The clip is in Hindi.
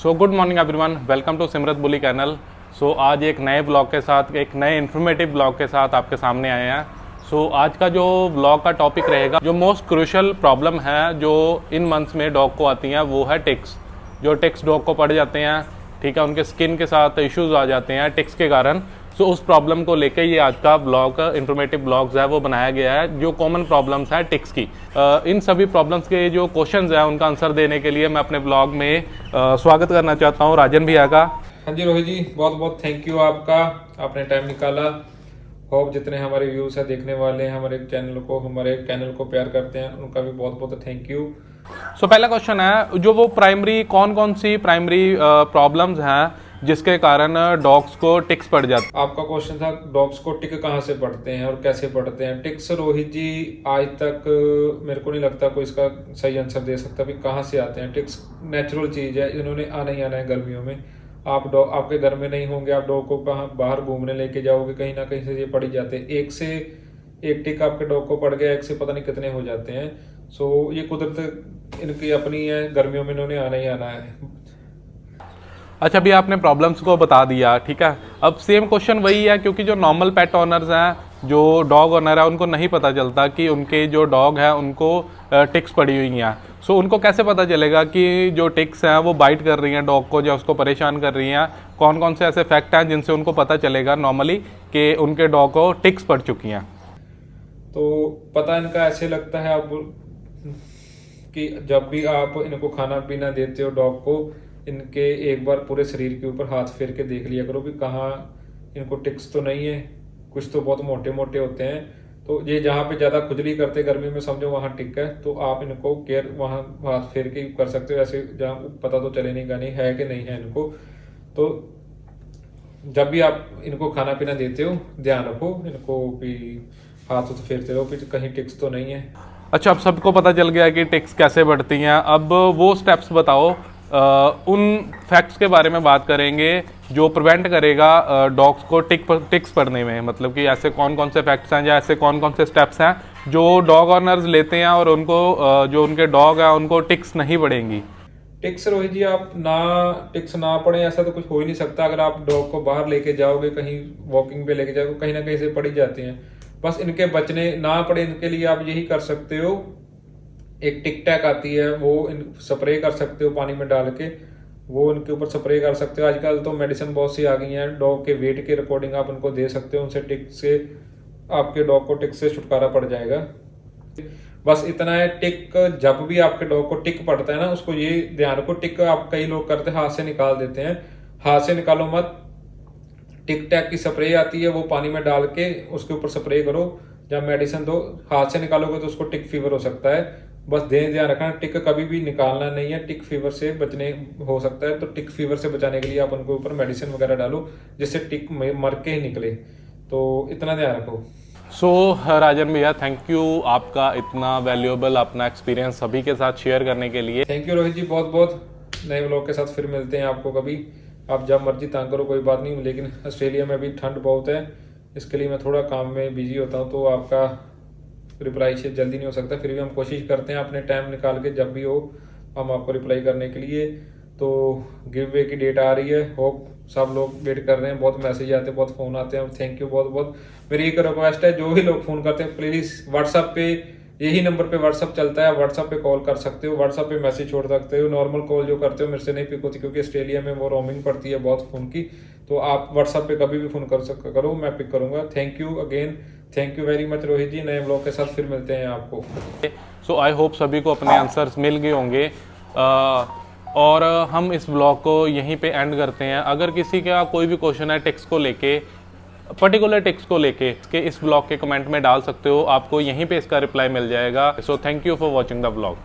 So good morning everyone, welcome to Simrat Buli channel. So आज एक नए ब्लॉग के साथ, एक नए इन्फॉर्मेटिव ब्लॉग के साथ आपके सामने आए हैं। सो आज का जो ब्लॉग का टॉपिक रहेगा, जो मोस्ट क्रूशियल प्रॉब्लम है जो इन मंथ्स में डॉग को आती हैं, वो है टिक्स। जो टिक्स डॉग को पड़ जाते हैं, ठीक है, उनके स्किन के साथ इश्यूज आ जाते हैं टिक्स के कारण। सो उस प्रॉब्लम को लेके ये आज का ब्लॉग, इन्फॉर्मेटिव ब्लॉग्स है वो बनाया गया है, जो कॉमन प्रॉब्लम्स है टिक्स की। इन सभी प्रॉब्लम्स के जो क्वेश्चंस हैं उनका आंसर देने के लिए मैं अपने ब्लॉग में स्वागत करना चाहता हूँ राजन भैया का। हाँ जी रोहित जी, बहुत बहुत थैंक यू आपका, आपने टाइम निकाला। होप जितने हमारे व्यूज है देखने वाले हैं हमारे चैनल को प्यार करते हैं, उनका भी बहुत बहुत थैंक यू। सो पहला क्वेश्चन है, जो वो प्राइमरी कौन कौन सी प्राइमरी प्रॉब्लम्स हैं जिसके कारण डॉग्स को टिक्स पड़ जाते हैं। आपका क्वेश्चन था डॉग्स को टिक कहाँ से पड़ते हैं और कैसे पड़ते हैं। टिक्स रोहित जी आज तक मेरे को नहीं लगता कोई इसका सही आंसर दे सकता भी कहाँ से आते हैं। टिक्स नेचुरल चीज़ है, इन्होंने आना ही आना है गर्मियों में। आप डॉग आपके घर में नहीं होंगे, आप डॉग को बाहर घूमने लेके जाओगे, कहीं ना कहीं से ये पड़ ही जाते हैं। एक टिक आपके डॉग को पड़ गया, एक से पता नहीं कितने हो जाते हैं। सो ये कुदरत इनकी अपनी है, गर्मियों में इन्होंने आना ही आना है। अच्छा, अभी आपने प्रॉब्लम्स को बता दिया, ठीक है। अब सेम क्वेश्चन वही है, क्योंकि जो नॉर्मल पेट ऑनर्स हैं, जो डॉग ऑनर है, उनको नहीं पता चलता कि उनके जो डॉग है उनको टिक्स पड़ी हुई हैं। सो उनको कैसे पता चलेगा कि जो टिक्स हैं वो बाइट कर रही हैं डॉग को, या उसको परेशान कर रही हैं। कौन कौन से ऐसे फैक्ट हैं जिनसे उनको पता चलेगा नॉर्मली कि उनके डॉग को टिक्स पड़ चुकी हैं। तो पता इनका ऐसे लगता है अब कि जब भी आप इनको खाना पीना देते हो डॉग को, इनके एक बार पूरे शरीर के ऊपर हाथ फेर के देख लिया करो कि कहाँ इनको टिक्स तो नहीं है। कुछ तो बहुत मोटे मोटे होते हैं, तो ये जहाँ पे ज़्यादा खुजली करते गर्मी में समझो वहाँ टिक है, तो आप इनको केयर वहाँ हाथ फेर के कर सकते हो। ऐसे जहाँ पता तो चले नहीं गानी है कि नहीं है इनको। तो जब भी आप इनको खाना पीना देते हो ध्यान रखो इनको भी हाथ उठ फेरते रहो कि कहीं टिक्स तो नहीं है। अच्छा, अब सबको पता चल गया कि टिक्स कैसे बढ़ती हैं। अब वो स्टेप्स बताओ, उन फैक्ट्स के बारे में बात करेंगे जो प्रिवेंट करेगा डॉग्स को टिक्स पड़ने में। मतलब कि ऐसे कौन कौन से फैक्ट्स हैं या ऐसे कौन कौन से स्टेप्स हैं जो डॉग ऑनर्स लेते हैं और उनको जो उनके डॉग हैं उनको टिक्स नहीं पड़ेंगी। टिक्स रोहित जी, आप टिक्स ना पड़े ऐसा तो कुछ हो ही नहीं सकता। अगर आप डॉग को बाहर लेके जाओगे, कहीं वॉकिंग पे लेके जाओगे, कहीं ना कहीं से पड़ ही जाते हैं। बस इनके बचने ना पड़े, इनके लिए आप यही कर सकते हो, एक टिक टैक आती है, वो स्प्रे कर सकते हो पानी में डाल के, वो इनके ऊपर स्प्रे कर सकते हो। आजकल तो मेडिसिन बहुत सी आ गई हैं, डॉग के वेट के अकॉर्डिंग आप उनको दे सकते हो, उनसे टिक से आपके डॉग को टिक से छुटकारा पड़ जाएगा। बस इतना है। टिक जब भी आपके डॉग को टिक पड़ता है ना, उसको ये ध्यान रखो, टिक आप कई लोग करते हैं हाथ से निकाल देते हैं, हाथ से निकालो मत। टिक टैक की स्प्रे आती है, वो पानी में डाल के उसके ऊपर स्प्रे करो, जब मेडिसिन दो। हाथ से निकालोगे तो उसको टिक फीवर हो सकता है। बस ध्यान रखना, टिक कभी भी निकालना नहीं है, टिक फीवर से बचने हो सकता है। तो टिक फीवर से बचाने के लिए आप उनके ऊपर मेडिसिन वगैरह डालो जिससे टिक मर के ही निकले। तो इतना ध्यान रखो। सो राजन भैया, थैंक यू आपका इतना वैल्यूएबल अपना एक्सपीरियंस सभी के साथ शेयर करने के लिए। थैंक यू रोहित जी, बहुत बहुत। नए ब्लॉग के साथ फिर मिलते हैं आपको कभी, आप जब मर्जी तंग करो, कोई बात नहीं। लेकिन ऑस्ट्रेलिया में अभी ठंड बहुत है, इसके लिए मैं थोड़ा काम में बिजी होता हूँ, तो आपका रिप्लाई से जल्दी नहीं हो सकता। फिर भी हम कोशिश करते हैं अपने टाइम निकाल के जब भी हो हम आपको रिप्लाई करने के लिए। तो गिव वे की डेट आ रही है, होप सब लोग वेट कर रहे हैं। बहुत मैसेज आते हैं, बहुत फ़ोन आते हैं, थैंक यू बहुत बहुत। मेरी एक रिक्वेस्ट है, जो भी लोग फ़ोन करते हैं प्लीज़ व्हाट्सअप पे, यही नंबर पे व्हाट्सअप चलता है, व्हाट्सअप पे कॉल कर सकते हो, व्हाट्सअप पे मैसेज छोड़ सकते हो। नॉर्मल कॉल जो करते हो मेरे से नहीं पिक होती, क्योंकि ऑस्ट्रेलिया में वो रोमिंग पड़ती है बहुत फ़ोन की। तो आप व्हाट्सअप पे कभी भी फ़ोन करो, मैं पिक करूँगा। Thank you again, thank you very much Rohit ji. नए ब्लॉग के साथ फिर मिलते हैं आपको। सो आई होप सभी को अपने आंसर्स मिल गए होंगे। और हम इस ब्लॉग को यहीं पे एंड करते हैं। अगर किसी का कोई भी क्वेश्चन है टिक्स को लेके, पर्टिकुलर टिक्स को लेके, इस ब्लॉग के कमेंट में डाल सकते हो, आपको यहीं पे इसका रिप्लाई मिल जाएगा। So thank you for watching the blog.